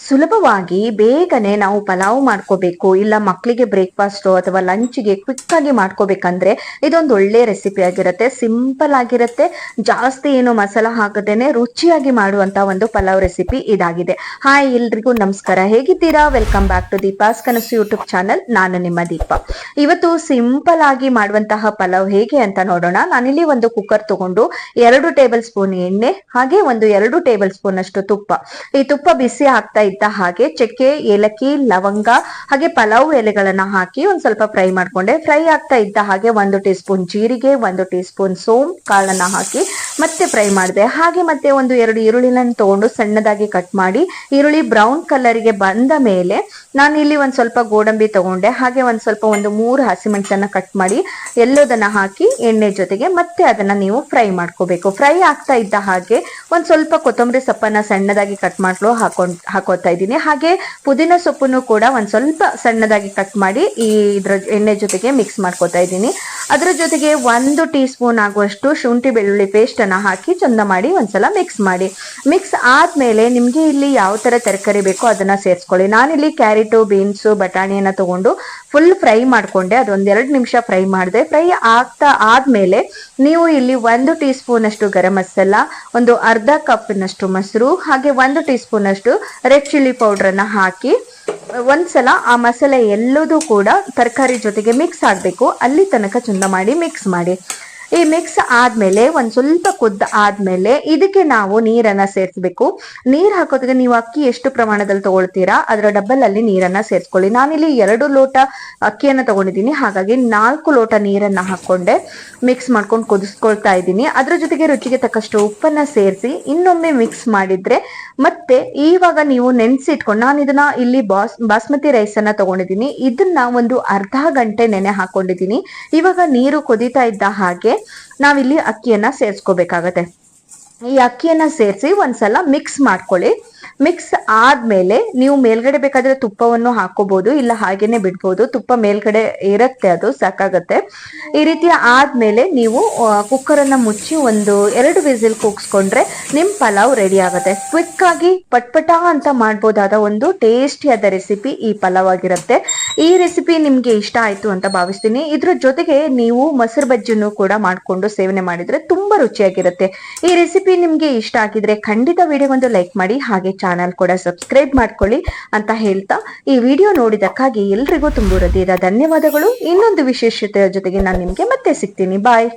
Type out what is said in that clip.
ಸುಲಭವಾಗಿ ಬೇಗನೆ ನಾವು ಪಲಾವ್ ಮಾಡ್ಕೋಬೇಕು, ಇಲ್ಲ ಮಕ್ಕಳಿಗೆ ಬ್ರೇಕ್ಫಾಸ್ಟ್ ಅಥವಾ ಲಂಚ್ಗೆ ಕ್ವಿಕ್ ಆಗಿ ಮಾಡ್ಕೋಬೇಕಂದ್ರೆ ಇದೊಂದು ಒಳ್ಳೆ ರೆಸಿಪಿ ಆಗಿರುತ್ತೆ. ಸಿಂಪಲ್ ಆಗಿರುತ್ತೆ, ಜಾಸ್ತಿ ಏನು ಮಸಾಲ ಹಾಕದೇನೆ ರುಚಿಯಾಗಿ ಮಾಡುವಂತ ಒಂದು ಪಲಾವ್ ರೆಸಿಪಿ ಇದಾಗಿದೆ. ಹಾಯ್ ಎಲ್ರಿಗೂ ನಮಸ್ಕಾರ, ಹೇಗಿದ್ದೀರಾ? ವೆಲ್ಕಮ್ ಬ್ಯಾಕ್ ಟು ದೀಪಾಸ್ ಕನಸು ಯೂಟ್ಯೂಬ್ ಚಾನಲ್. ನಾನು ನಿಮ್ಮ ದೀಪ. ಇವತ್ತು ಸಿಂಪಲ್ ಆಗಿ ಮಾಡುವಂತಹ ಪಲಾವ್ ಹೇಗೆ ಅಂತ ನೋಡೋಣ. ನಾನಿಲ್ಲಿ ಒಂದು ಕುಕ್ಕರ್ ತಗೊಂಡು 2 ಟೇಬಲ್ ಸ್ಪೂನ್ ಎಣ್ಣೆ, ಹಾಗೆ ಒಂದು 2 ಟೇಬಲ್ ಸ್ಪೂನ್ ಅಷ್ಟು ತುಪ್ಪ. ಈ ತುಪ್ಪ ಬಿಸಿ ಆಗ್ತಾ ಇದ್ದ ಹಾಗೆ ಚಕ್ಕೆ, ಏಲಕ್ಕಿ, ಲವಂಗ ಹಾಗೆ ಪಲಾವ್ ಎಲೆಗಳನ್ನ ಹಾಕಿ ಒಂದ್ ಸ್ವಲ್ಪ ಫ್ರೈ ಮಾಡ್ಕೊಂಡೆ. ಫ್ರೈ ಆಗ್ತಾ ಇದ್ದ ಹಾಗೆ 1 ಟೀ ಸ್ಪೂನ್ ಜೀರಿಗೆ, 1 ಟೀ ಸ್ಪೂನ್ ಸೋಂಪು ಕಾಳನ್ನ ಹಾಕಿ ಮತ್ತೆ ಫ್ರೈ ಮಾಡಿದೆ. ಹಾಗೆ ಮತ್ತೆ 2 ಈರುಳ್ಳಿನ ತಗೊಂಡು ಸಣ್ಣದಾಗಿ ಕಟ್ ಮಾಡಿ, ಈರುಳ್ಳಿ ಬ್ರೌನ್ ಕಲರ್ ಗೆ ಬಂದ ಮೇಲೆ ನಾನು ಇಲ್ಲಿ ಒಂದ್ ಸ್ವಲ್ಪ ಗೋಡಂಬಿ ತಗೊಂಡೆ. ಹಾಗೆ ಒಂದ್ ಸ್ವಲ್ಪ 3 ಹಸಿಮೆಣಸನ್ನ ಕಟ್ ಮಾಡಿ ಎಲ್ಲದನ್ನ ಹಾಕಿ ಎಣ್ಣೆ ಜೊತೆಗೆ ಮತ್ತೆ ಅದನ್ನ ನೀವು ಫ್ರೈ ಮಾಡ್ಕೋಬೇಕು. ಫ್ರೈ ಆಗ್ತಾ ಇದ್ದ ಹಾಗೆ ಒಂದ್ ಸ್ವಲ್ಪ ಕೊತ್ತಂಬರಿ ಸೊಪ್ಪನ್ನ ಸಣ್ಣದಾಗಿ ಕಟ್ ಮಾಡ್ಲು ಹಾಕೋತಾ ಇದ್ದೀನಿ. ಹಾಗೆ ಪುದೀನ ಸೊಪ್ಪನ್ನು ಕೂಡ ಒಂದ್ ಸ್ವಲ್ಪ ಸಣ್ಣದಾಗಿ ಕಟ್ ಮಾಡಿ ಇದ್ರ ಎಣ್ಣೆ ಜೊತೆಗೆ ಮಿಕ್ಸ್ ಮಾಡ್ಕೋತಾ ಇದ್ದೀನಿ. ಅದರ ಜೊತೆಗೆ 1 ಟೀ ಸ್ಪೂನ್ ಆಗುವಷ್ಟು ಶುಂಠಿ ಬೆಳ್ಳುಳ್ಳಿ ಪೇಸ್ಟ್ ಅನ್ನ ಹಾಕಿ ಚಂದ ಮಾಡಿ ಒಂದ್ಸಲ ಮಿಕ್ಸ್ ಮಾಡಿ. ಮಿಕ್ಸ್ ಆದ್ಮೇಲೆ ನಿಮ್ಗೆ ಇಲ್ಲಿ ಯಾವ ತರ ತರಕಾರಿ ಬೇಕೋ ಅದನ್ನ ಸೇರಿಸ್ಕೊಳ್ಳಿ. ನಾನಿಲ್ಲಿ ಕ್ಯಾರೆಟು, ಬೀನ್ಸು, ಬಟಾಣಿಯನ್ನ ತಗೊಂಡು ಫುಲ್ ಫ್ರೈ ಮಾಡ್ಕೊಂಡೆ. ಅದೊಂದ್ 2 ನಿಮಿಷ ಫ್ರೈ ಮಾಡಿದೆ. ಫ್ರೈ ಆಗ್ತಾ ಆದ್ಮೇಲೆ ನೀವು ಇಲ್ಲಿ 1 ಟೀ ಸ್ಪೂನ್ ಅಷ್ಟು ಗರಂ ಮಸಾಲ, ಒಂದು ಅರ್ಧ ಕಪ್ನಷ್ಟು ಮೊಸರು, ಹಾಗೆ 1 ಟೀ ಸ್ಪೂನ್ ಅಷ್ಟು ರೆಡ್ ಚಿಲ್ಲಿ ಪೌಡರ್ ಅನ್ನ ಹಾಕಿ ಒಂದ್ಸಲ ಆ ಮಸಾಲೆ ಎಲ್ಲದೂ ಕೂಡ ತರಕಾರಿ ಜೊತೆಗೆ ಮಿಕ್ಸ್ ಆಗ್ಬೇಕು. ಅಲ್ಲಿ ತನಕ ಚಂದ ಮಾಡಿ ಮಿಕ್ಸ್ ಮಾಡಿ. ಈ ಮಿಕ್ಸ್ ಆದ್ಮೇಲೆ ಒಂದ್ ಸ್ವಲ್ಪ ಕುದ್ದ ಆದ್ಮೇಲೆ ಇದಕ್ಕೆ ನಾವು ನೀರನ್ನ ಸೇರಿಸ್ಬೇಕು. ನೀರ್ ಹಾಕೋದಕ್ಕೆ ನೀವು ಅಕ್ಕಿ ಎಷ್ಟು ಪ್ರಮಾಣದಲ್ಲಿ ತಗೊಳ್ತೀರಾ ಅದರ ಡಬಲ್ ಅಲ್ಲಿ ನೀರನ್ನ ಸೇರಿಸ್ಕೊಳ್ಳಿ. ನಾನಿಲ್ಲಿ 2 ಲೋಟ ಅಕ್ಕಿಯನ್ನ ತಗೊಂಡಿದ್ದೀನಿ, ಹಾಗಾಗಿ 4 ಲೋಟ ನೀರನ್ನ ಹಾಕೊಂಡೆ ಮಿಕ್ಸ್ ಮಾಡ್ಕೊಂಡು ಕುದಿಸ್ಕೊಳ್ತಾ ಇದ್ದೀನಿ. ಅದ್ರ ಜೊತೆಗೆ ರುಚಿಗೆ ತಕ್ಕಷ್ಟು ಉಪ್ಪನ್ನ ಸೇರಿಸಿ ಇನ್ನೊಮ್ಮೆ ಮಿಕ್ಸ್ ಮಾಡಿದ್ರೆ ಮತ್ತೆ ಇವಾಗ ನೀವು ನೆನ್ಸಿಟ್ಕೊಂಡು, ನಾನು ಇದನ್ನ ಇಲ್ಲಿ ಬಾಸ್ಮತಿ ರೈಸ್ ಅನ್ನ ತಗೊಂಡಿದ್ದೀನಿ. ಇದನ್ನ ಒಂದು ಅರ್ಧ ಗಂಟೆ ನೆನೆ ಹಾಕೊಂಡಿದ್ದೀನಿ. ಇವಾಗ ನೀರು ಕುದೀತಾ ಇದ್ದ ಹಾಗೆ ನಾವಿಲ್ಲಿ ಅಕ್ಕಿಯನ್ನ ಸೇರ್ಸ್ಕೋಬೇಕಾಗತ್ತೆ. ಈ ಅಕ್ಕಿಯನ್ನ ಸೇರಿಸಿ ಒಂದ್ಸಲ ಮಿಕ್ಸ್ ಮಾಡ್ಕೊಳ್ಳಿ. ಮಿಕ್ಸ್ ಆದ್ಮೇಲೆ ನೀವು ಮೇಲ್ಗಡೆ ಬೇಕಾದ್ರೆ ತುಪ್ಪವನ್ನು ಹಾಕೋಬಹುದು, ಇಲ್ಲ ಹಾಗೇನೆ ಬಿಡ್ಬೋದು. ತುಪ್ಪ ಮೇಲ್ಗಡೆ ಇರತ್ತೆ, ಅದು ಸಾಕಾಗತ್ತೆ. ಈ ರೀತಿ ಆದ್ಮೇಲೆ ನೀವು ಕುಕ್ಕರ್ ಅನ್ನ ಮುಚ್ಚಿ 2 ವಿಸಿಲ್ ಕೂಗ್ಸ್ಕೊಂಡ್ರೆ ನಿಮ್ ಪಲಾವ್ ರೆಡಿ ಆಗುತ್ತೆ. ಕ್ವಿಕ್ ಆಗಿ ಪಟ್ಪಟ ಅಂತ ಮಾಡ್ಬೋದಾದ ಒಂದು ಟೇಸ್ಟಿಯಾದ ರೆಸಿಪಿ ಈ ಪಲಾವ್ ಆಗಿರುತ್ತೆ. ಈ ರೆಸಿಪಿ ನಿಮ್ಗೆ ಇಷ್ಟ ಆಯ್ತು ಅಂತ ಭಾವಿಸ್ತೀನಿ. ಇದ್ರ ಜೊತೆಗೆ ನೀವು ಮೊಸರು ಬಜ್ಜಿಯನ್ನು ಕೂಡ ಮಾಡ್ಕೊಂಡು ಸೇವನೆ ಮಾಡಿದ್ರೆ ತುಂಬಾ ರುಚಿಯಾಗಿರುತ್ತೆ. ಈ ರೆಸಿಪಿ ನಿಮ್ಗೆ ಇಷ್ಟ ಆಗಿದ್ರೆ ಖಂಡಿತ ವಿಡಿಯೋಗೊಂದು ಲೈಕ್ ಮಾಡಿ, ಹಾಗೆ ಚಾನಲ್ ಕೂಡ ಸಬ್ಸ್ಕ್ರೈಬ್ ಮಾಡ್ಕೊಳ್ಳಿ ಅಂತ ಹೇಳ್ತಾ ಈ ವಿಡಿಯೋ ನೋಡಿದಕ್ಕಾಗಿ ಎಲ್ರಿಗೂ ತುಂಬ ಹೃದಯದ ಧನ್ಯವಾದಗಳು. ಇನ್ನೊಂದು ವಿಶೇಷತೆಯ ಜೊತೆಗೆ ನಾನು ನಿಮ್ಗೆ ಮತ್ತೆ ಸಿಗ್ತೀನಿ. ಬಾಯ್.